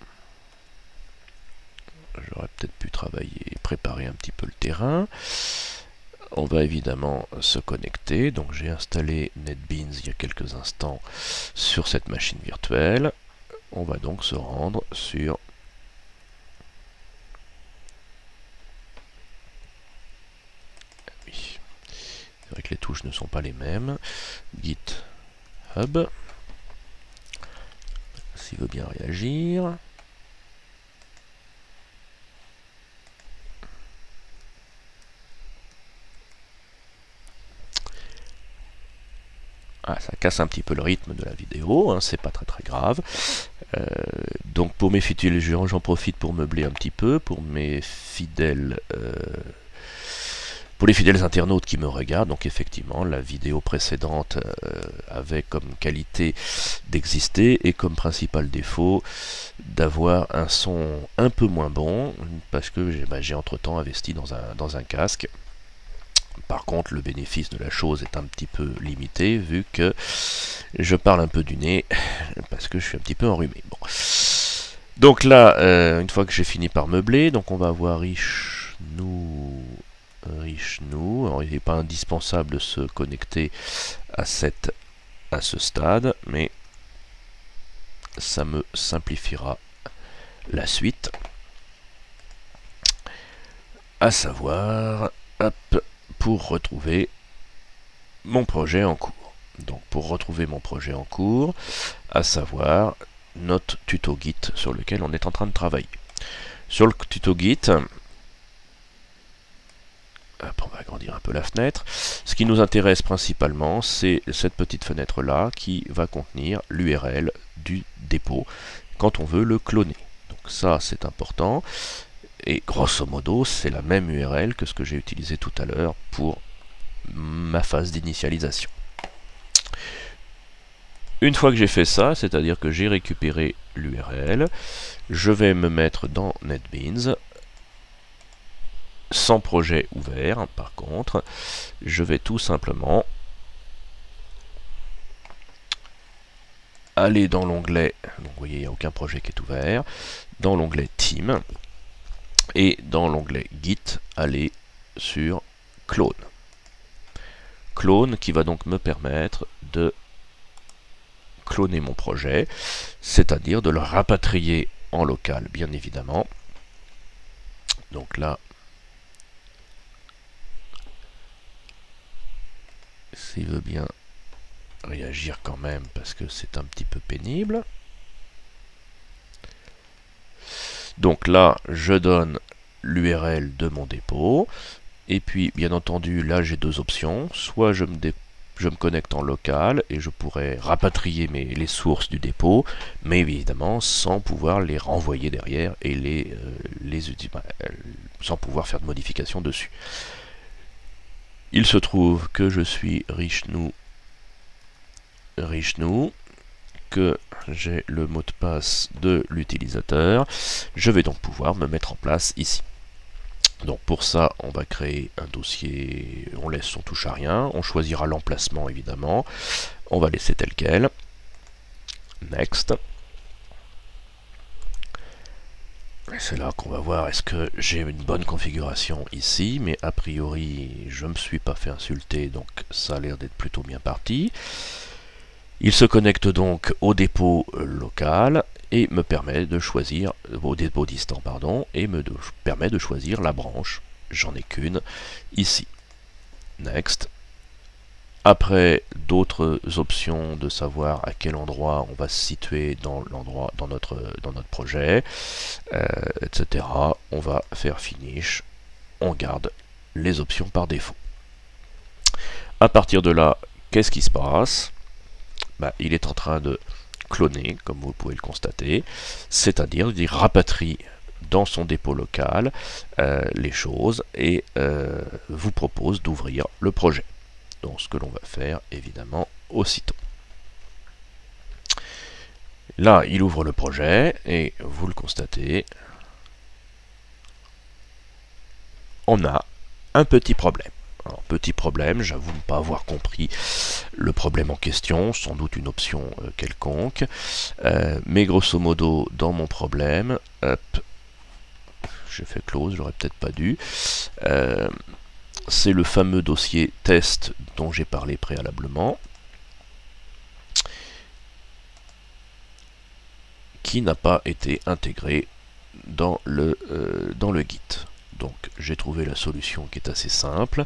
Speaker 1: j'aurais peut-être pu travailler, préparer un petit peu le terrain. On va évidemment se connecter. Donc j'ai installé NetBeans il y a quelques instants sur cette machine virtuelle. On va donc se rendre sur oui. C'est vrai que les touches ne sont pas les mêmes. GitHub. S'il veut bien réagir. Ah, ça casse un petit peu le rythme de la vidéo, c'est pas très grave. Donc pour mes fidèles, j'en profite pour meubler un petit peu, pour mes fidèles... Pour les fidèles internautes qui me regardent, donc effectivement, la vidéo précédente avait comme qualité d'exister et comme principal défaut d'avoir un son un peu moins bon, parce que j'ai entre-temps investi dans un casque. Par contre, le bénéfice de la chose est un petit peu limité, vu que je parle un peu du nez, parce que je suis un petit peu enrhumé. Bon. Donc là, une fois que j'ai fini par meubler, donc on va avoir Richnou. Alors il n'est pas indispensable de se connecter à ce stade, mais ça me simplifiera la suite. À savoir, hop, pour retrouver mon projet en cours. Donc pour retrouver mon projet en cours, à savoir notre tuto Git sur lequel on est en train de travailler. Sur le tuto Git, on va agrandir un peu la fenêtre. Ce qui nous intéresse principalement, c'est cette petite fenêtre-là qui va contenir l'URL du dépôt quand on veut le cloner. Donc ça, c'est important. Et grosso modo, c'est la même URL que ce que j'ai utilisé tout à l'heure pour ma phase d'initialisation. Une fois que j'ai fait ça, c'est-à-dire que j'ai récupéré l'URL, je vais me mettre dans NetBeans, sans projet ouvert. Par contre, je vais tout simplement aller dans l'onglet, donc vous voyez, il n'y a aucun projet qui est ouvert, dans l'onglet Team, et dans l'onglet Git, aller sur Clone. Clone qui va donc me permettre de cloner mon projet, c'est-à-dire de le rapatrier en local, bien évidemment. Donc là, s'il veut bien réagir quand même, parce que c'est un petit peu pénible. Donc là, je donne l'URL de mon dépôt. Et puis, bien entendu, là, j'ai deux options. Soit je me connecte en local et je pourrais rapatrier les sources du dépôt, mais évidemment sans pouvoir les renvoyer derrière et sans pouvoir faire de modifications dessus. Il se trouve que je suis Richnou, que j'ai le mot de passe de l'utilisateur. Je vais donc pouvoir me mettre en place ici. Donc pour ça, on va créer un dossier, on laisse son touche à rien, on choisira l'emplacement évidemment, on va laisser tel quel. Next. C'est là qu'on va voir est-ce que j'ai une bonne configuration ici, mais a priori je ne me suis pas fait insulter, donc ça a l'air d'être plutôt bien parti. Il se connecte donc au dépôt local et me permet de choisir, au dépôt distant pardon, et me permet de choisir la branche, j'en ai qu'une, ici. Next. Après, d'autres options de savoir à quel endroit on va se situer dans notre projet, etc. On va faire finish, on garde les options par défaut. À partir de là, qu'est-ce qui se passe? Il est en train de cloner, comme vous pouvez le constater, c'est-à-dire il rapatrie dans son dépôt local les choses et vous propose d'ouvrir le projet. Donc ce que l'on va faire évidemment aussitôt. Là, il ouvre le projet et vous le constatez, on a un petit problème. Alors, petit problème, j'avoue ne pas avoir compris le problème en question, sans doute une option quelconque, mais grosso modo, dans mon problème, j'ai fait close, j'aurais peut-être pas dû, c'est le fameux dossier test dont j'ai parlé préalablement, qui n'a pas été intégré dans le Git. Donc j'ai trouvé la solution qui est assez simple.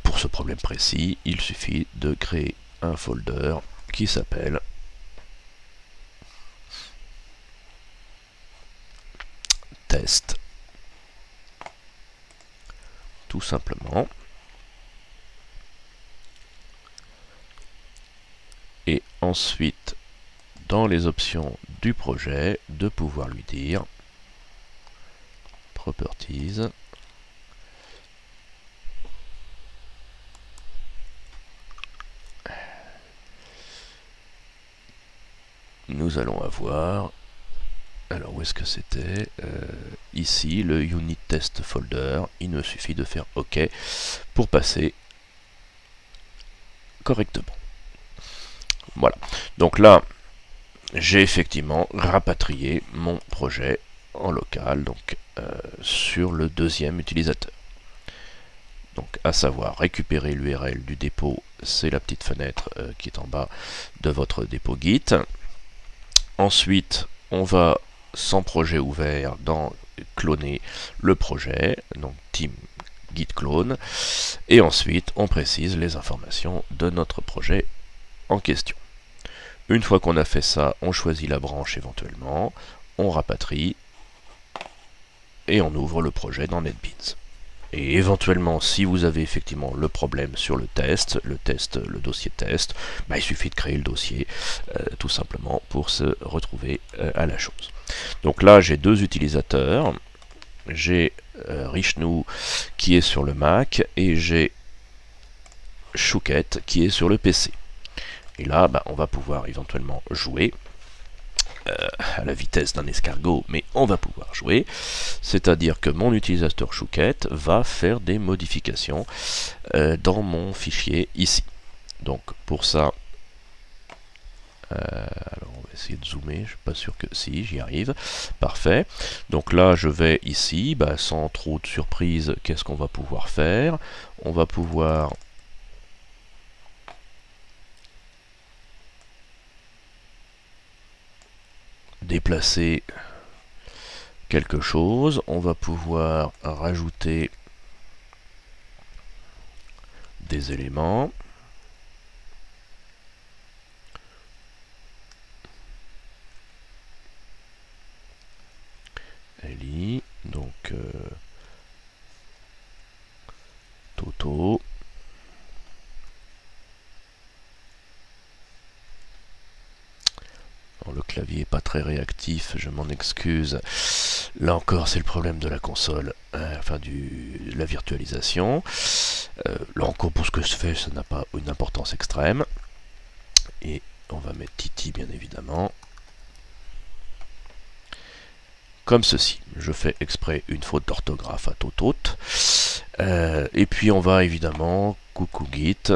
Speaker 1: Pour ce problème précis, il suffit de créer un folder qui s'appelle test, tout simplement. Et ensuite, dans les options du projet, de pouvoir lui dire Properties, nous allons avoir, alors où est-ce que c'était, ici le unit test folder. Il me suffit de faire OK pour passer correctement. Voilà, donc là j'ai effectivement rapatrié mon projet en local, donc sur le deuxième utilisateur. Donc à savoir récupérer l'URL du dépôt, c'est la petite fenêtre qui est en bas de votre dépôt Git. Ensuite, on va, sans projet ouvert, dans cloner le projet, donc team git clone, et ensuite on précise les informations de notre projet en question. Une fois qu'on a fait ça, on choisit la branche éventuellement, on rapatrie, et on ouvre le projet dans NetBeans. Et éventuellement, si vous avez effectivement le problème sur le dossier test, il suffit de créer le dossier tout simplement pour se retrouver à la chose. Donc là, j'ai deux utilisateurs. J'ai Richnou qui est sur le Mac et j'ai Chouquette qui est sur le PC. Et là, on va pouvoir éventuellement jouer à la vitesse d'un escargot, mais on va pouvoir jouer. C'est-à-dire que mon utilisateur Chouquette va faire des modifications dans mon fichier ici. Donc pour ça, alors on va essayer de zoomer, je suis pas sûr que si, j'y arrive. Parfait. Donc là, je vais ici, sans trop de surprise, qu'est-ce qu'on va pouvoir faire? On va pouvoir déplacer quelque chose, on va pouvoir rajouter des éléments. Ellie, donc Toto. Bon, le clavier n'est pas très réactif, je m'en excuse. Là encore, c'est le problème de la console, enfin la virtualisation. Là encore, pour ce que je fais, ça n'a pas une importance extrême. Et on va mettre Titi, bien évidemment. Comme ceci. Je fais exprès une faute d'orthographe à Toto. Et puis on va évidemment, coucou Git,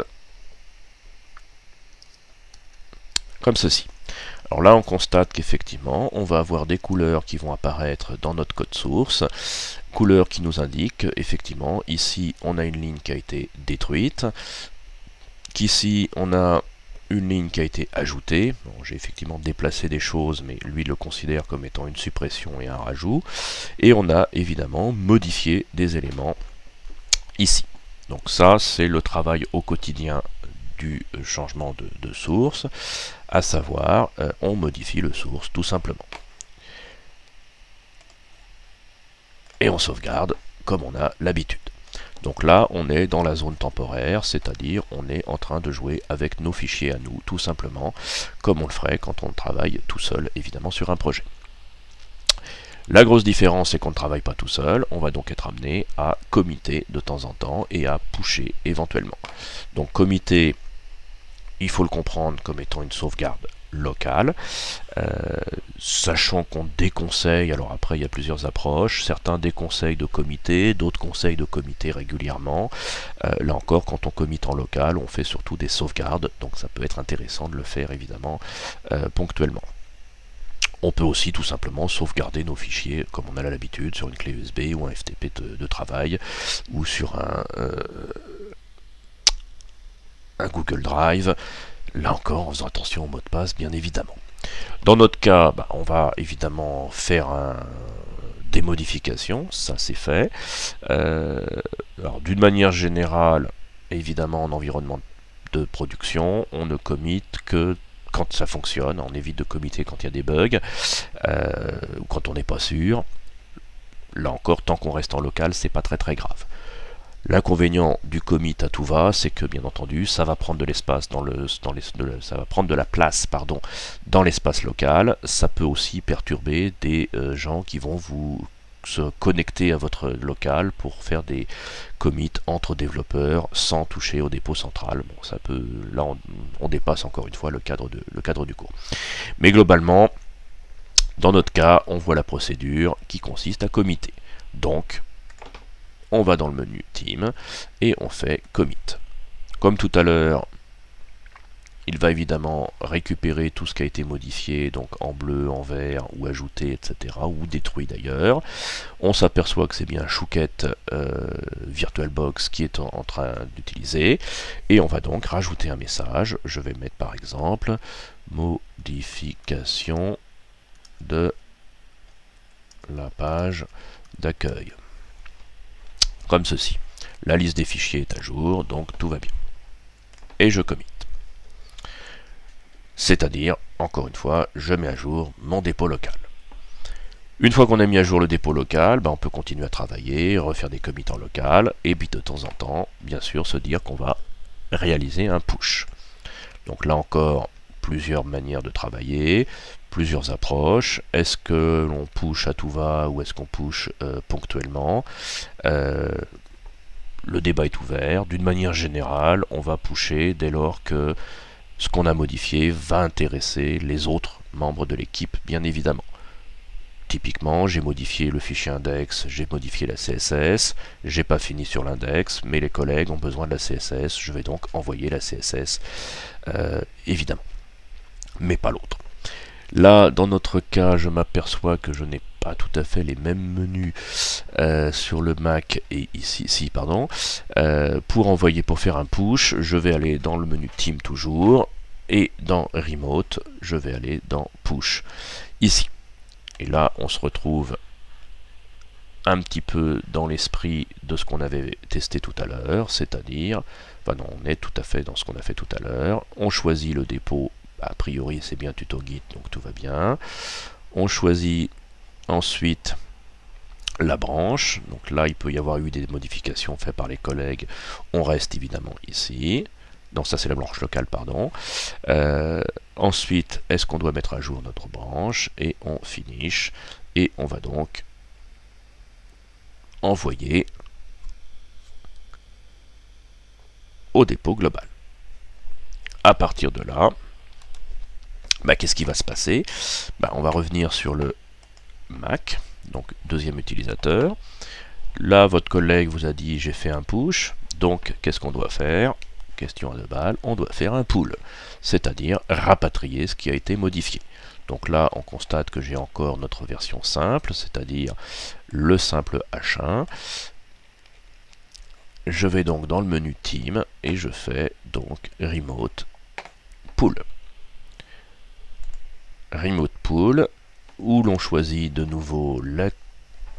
Speaker 1: comme ceci. Alors là, on constate qu'effectivement, on va avoir des couleurs qui vont apparaître dans notre code source, couleurs qui nous indiquent, effectivement, ici, on a une ligne qui a été détruite, qu'ici, on a une ligne qui a été ajoutée. Bon, j'ai effectivement déplacé des choses, mais lui le considère comme étant une suppression et un rajout. Et on a évidemment modifié des éléments ici. Donc ça, c'est le travail au quotidien du changement de source, à savoir, on modifie le source tout simplement. Et on sauvegarde comme on a l'habitude. Donc là, on est dans la zone temporaire, c'est-à-dire on est en train de jouer avec nos fichiers à nous, tout simplement, comme on le ferait quand on travaille tout seul, évidemment, sur un projet. La grosse différence, c'est qu'on ne travaille pas tout seul, on va donc être amené à committer de temps en temps et à pusher éventuellement. Donc committer, il faut le comprendre comme étant une sauvegarde locale, sachant qu'on déconseille, alors après il y a plusieurs approches, certains déconseillent de commiter, d'autres conseillent de commiter régulièrement. Là encore, quand on commit en local, on fait surtout des sauvegardes, donc ça peut être intéressant de le faire évidemment ponctuellement. On peut aussi tout simplement sauvegarder nos fichiers comme on a l'habitude sur une clé USB ou un FTP de travail ou sur un Google Drive, là encore en faisant attention au mot de passe bien évidemment. Dans notre cas, on va évidemment faire des modifications, ça c'est fait. Alors d'une manière générale, évidemment en environnement de production, on ne commit que quand ça fonctionne, on évite de committer quand il y a des bugs, ou quand on n'est pas sûr. Là encore, tant qu'on reste en local, c'est pas très grave. L'inconvénient du commit à tout va, c'est que bien entendu, ça va prendre de l'espace ça va prendre de la place, dans l'espace local. Ça peut aussi perturber des gens qui vont se connecter à votre local pour faire des commits entre développeurs sans toucher au dépôt central. Bon, ça peut, là, on dépasse encore une fois le cadre du cours. Mais globalement, dans notre cas, on voit la procédure qui consiste à committer. Donc, on va dans le menu Team et on fait Commit. Comme tout à l'heure, il va évidemment récupérer tout ce qui a été modifié, donc en bleu, en vert, ou ajouté, etc., ou détruit d'ailleurs. On s'aperçoit que c'est bien Chouquette VirtualBox qui est en train d'utiliser, et on va donc rajouter un message. Je vais mettre par exemple modification de la page d'accueil. Comme ceci. La liste des fichiers est à jour, donc tout va bien. Et je commit. C'est-à-dire, encore une fois, je mets à jour mon dépôt local. Une fois qu'on a mis à jour le dépôt local, on peut continuer à travailler, refaire des commits en local, et puis de temps en temps, bien sûr, se dire qu'on va réaliser un push. Donc là encore, plusieurs manières de travailler, plusieurs approches. Est-ce que l'on push à tout va ou est-ce qu'on push ponctuellement? Le débat est ouvert. D'une manière générale, on va pusher dès lors que ce qu'on a modifié va intéresser les autres membres de l'équipe, bien évidemment. Typiquement, j'ai modifié le fichier index, j'ai modifié la CSS, j'ai pas fini sur l'index, mais les collègues ont besoin de la CSS, je vais donc envoyer la CSS, évidemment, mais pas l'autre. Là, dans notre cas, je m'aperçois que je n'ai pas tout à fait les mêmes menus sur le Mac et ici, pardon. Pour faire un push, je vais aller dans le menu Team toujours, et dans Remote, je vais aller dans Push, ici. Et là, on se retrouve un petit peu dans l'esprit de ce qu'on avait testé tout à l'heure, c'est-à-dire, enfin non, on est tout à fait dans ce qu'on a fait tout à l'heure. On choisit le dépôt, a priori c'est bien tuto Git, donc tout va bien. On choisit ensuite la branche, donc là il peut y avoir eu des modifications faites par les collègues, on reste évidemment ici. Donc ça c'est la branche locale, pardon. Ensuite, est-ce qu'on doit mettre à jour notre branche? Et on finish. Et on va donc envoyer au dépôt global. À partir de là, qu'est-ce qui va se passer? On va revenir sur le Mac, donc deuxième utilisateur. Là, votre collègue vous a dit j'ai fait un push, donc qu'est-ce qu'on doit faire? Question à 2 balles, on doit faire un pull, c'est-à-dire rapatrier ce qui a été modifié. Donc là, on constate que j'ai encore notre version simple, c'est-à-dire le simple H1. Je vais donc dans le menu Team et je fais donc Remote Pull. Remote Pull, où l'on choisit de nouveau le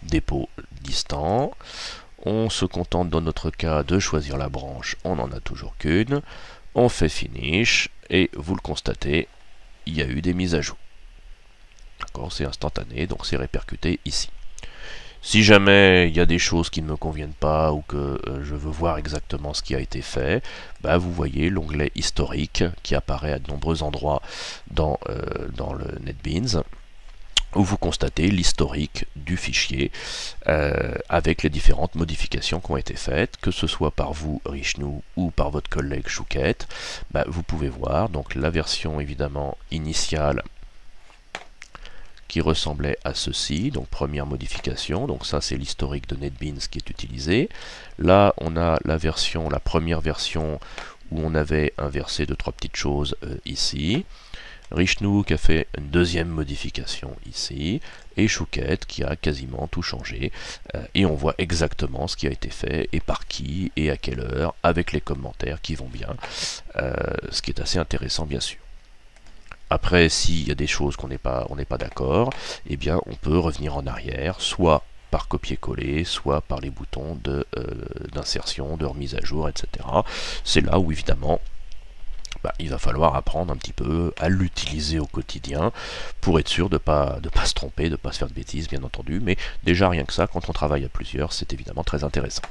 Speaker 1: dépôt distant. On se contente dans notre cas de choisir la branche, on n'en a toujours qu'une. On fait Finish et vous le constatez, il y a eu des mises à jour. D'accord, c'est instantané, donc c'est répercuté ici. Si jamais il y a des choses qui ne me conviennent pas ou que je veux voir exactement ce qui a été fait, vous voyez l'onglet historique qui apparaît à de nombreux endroits dans le NetBeans, où vous constatez l'historique du fichier avec les différentes modifications qui ont été faites, que ce soit par vous, Richnou, ou par votre collègue Chouquette. Vous pouvez voir donc la version évidemment initiale qui ressemblait à ceci, donc première modification, donc ça c'est l'historique de NetBeans qui est utilisé. Là on a la première version où on avait inversé 2-3 petites choses ici. Richnou qui a fait une deuxième modification ici, et Chouquette qui a quasiment tout changé, et on voit exactement ce qui a été fait, et par qui, et à quelle heure, avec les commentaires qui vont bien, ce qui est assez intéressant bien sûr. Après, s'il y a des choses qu'on n'est pas d'accord, eh bien on peut revenir en arrière, soit par copier-coller, soit par les boutons d'insertion, de remise à jour, etc. C'est là où évidemment il va falloir apprendre un petit peu à l'utiliser au quotidien pour être sûr de pas se tromper, de ne pas se faire de bêtises bien entendu, mais déjà rien que ça, quand on travaille à plusieurs, c'est évidemment très intéressant.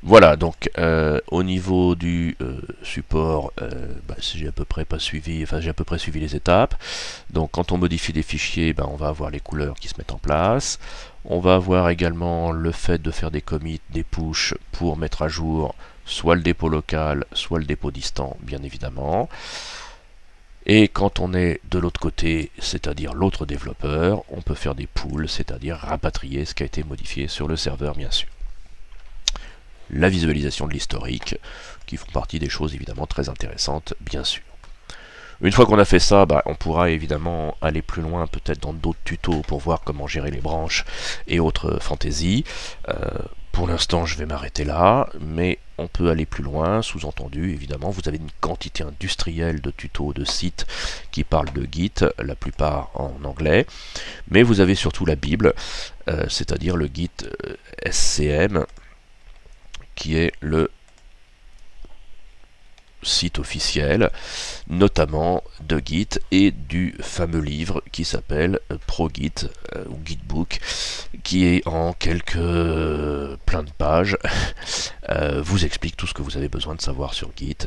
Speaker 1: Voilà, donc au niveau du support, j'ai à peu près suivi les étapes. Donc quand on modifie des fichiers, on va avoir les couleurs qui se mettent en place. On va avoir également le fait de faire des commits, des push pour mettre à jour soit le dépôt local, soit le dépôt distant, bien évidemment. Et quand on est de l'autre côté, c'est-à-dire l'autre développeur, on peut faire des pulls, c'est-à-dire rapatrier ce qui a été modifié sur le serveur, bien sûr. La visualisation de l'historique, qui font partie des choses évidemment très intéressantes, bien sûr. Une fois qu'on a fait ça, on pourra évidemment aller plus loin, peut-être dans d'autres tutos pour voir comment gérer les branches et autres fantaisies. Pour l'instant, je vais m'arrêter là, mais on peut aller plus loin, sous-entendu, évidemment, vous avez une quantité industrielle de tutos, de sites qui parlent de Git, la plupart en anglais, mais vous avez surtout la Bible, c'est-à-dire le Git SCM, qui est le site officiel, notamment de Git et du fameux livre qui s'appelle ProGit ou Gitbook, qui est en plein de pages, vous explique tout ce que vous avez besoin de savoir sur Git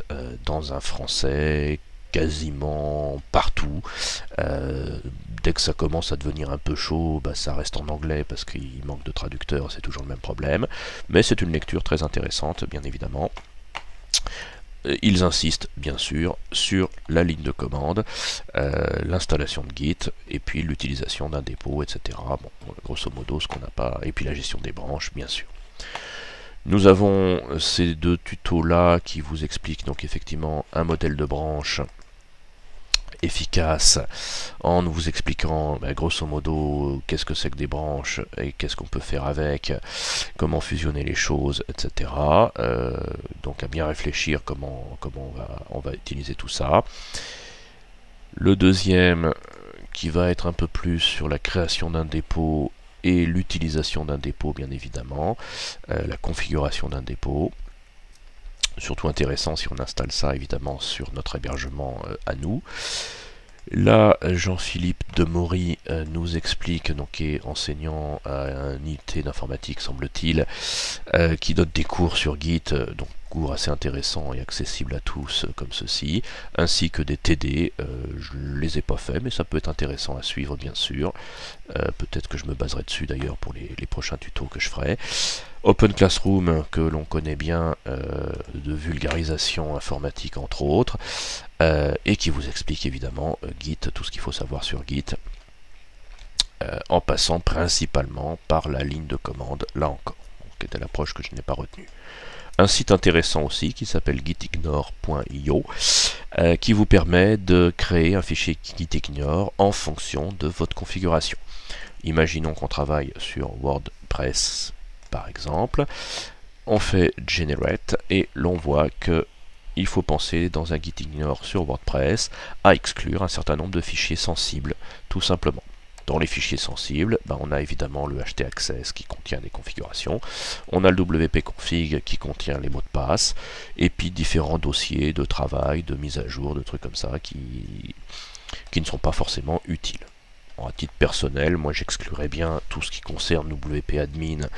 Speaker 1: dans un français quasiment partout. Dès que ça commence à devenir un peu chaud, ça reste en anglais parce qu'il manque de traducteurs, c'est toujours le même problème, mais c'est une lecture très intéressante bien évidemment. ils insistent bien sûr sur la ligne de commande, l'installation de Git et puis l'utilisation d'un dépôt, etc. Bon, grosso modo, ce qu'on n'a pas, et puis la gestion des branches, bien sûr. Nous avons ces deux tutos là qui vous expliquent donc effectivement un modèle de branche efficace en vous expliquant grosso modo qu'est-ce que c'est que des branches et qu'est-ce qu'on peut faire avec, comment fusionner les choses, etc. Donc à bien réfléchir comment on va utiliser tout ça. Le deuxième qui va être un peu plus sur la création d'un dépôt et l'utilisation d'un dépôt bien évidemment, la configuration d'un dépôt. Surtout intéressant si on installe ça évidemment sur notre hébergement à nous. Là, Jean-Philippe Demory nous explique, donc est enseignant à un IT d'informatique semble-t-il, qui donne des cours sur Git, donc cours assez intéressants et accessibles à tous comme ceci, ainsi que des TD. Je ne les ai pas faits, mais ça peut être intéressant à suivre bien sûr. Peut-être que je me baserai dessus d'ailleurs pour les prochains tutos que je ferai. Open Classroom, que l'on connaît bien, de vulgarisation informatique entre autres, et qui vous explique évidemment Git, tout ce qu'il faut savoir sur Git, en passant principalement par la ligne de commande, là encore, qui était l'approche que je n'ai pas retenue. Un site intéressant aussi qui s'appelle gitignore.io, qui vous permet de créer un fichier gitignore en fonction de votre configuration. Imaginons qu'on travaille sur WordPress par exemple, on fait generate et l'on voit que il faut penser dans un gitignore sur WordPress à exclure un certain nombre de fichiers sensibles, tout simplement. Dans les fichiers sensibles, on a évidemment le htaccess qui contient des configurations, on a le wp-config qui contient les mots de passe, et puis différents dossiers de travail, de mise à jour, de trucs comme ça qui ne sont pas forcément utiles. À titre personnel, moi j'exclurais bien tout ce qui concerne wp-admin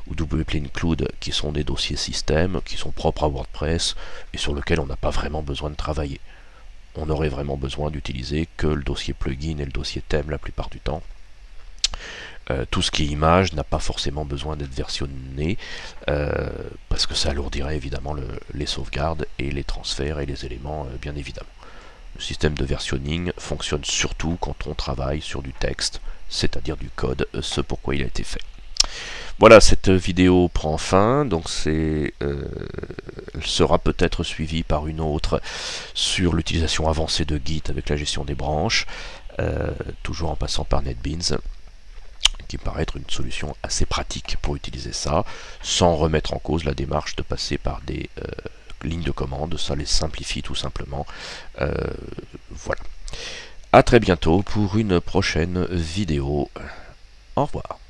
Speaker 1: ou wp-include, qui sont des dossiers système, qui sont propres à WordPress et sur lesquels on n'a pas vraiment besoin de travailler. On aurait vraiment besoin d'utiliser que le dossier plugin et le dossier thème la plupart du temps. Tout ce qui est image n'a pas forcément besoin d'être versionné, parce que ça alourdirait évidemment les sauvegardes et les transferts et les éléments, bien évidemment. Le système de versionning fonctionne surtout quand on travaille sur du texte, c'est-à-dire du code, ce pourquoi il a été fait. Voilà, cette vidéo prend fin, donc elle sera peut-être suivie par une autre sur l'utilisation avancée de Git avec la gestion des branches, toujours en passant par NetBeans, qui paraît être une solution assez pratique pour utiliser ça, sans remettre en cause la démarche de passer par des lignes de commande, ça les simplifie tout simplement. Voilà. A très bientôt pour une prochaine vidéo. Au revoir.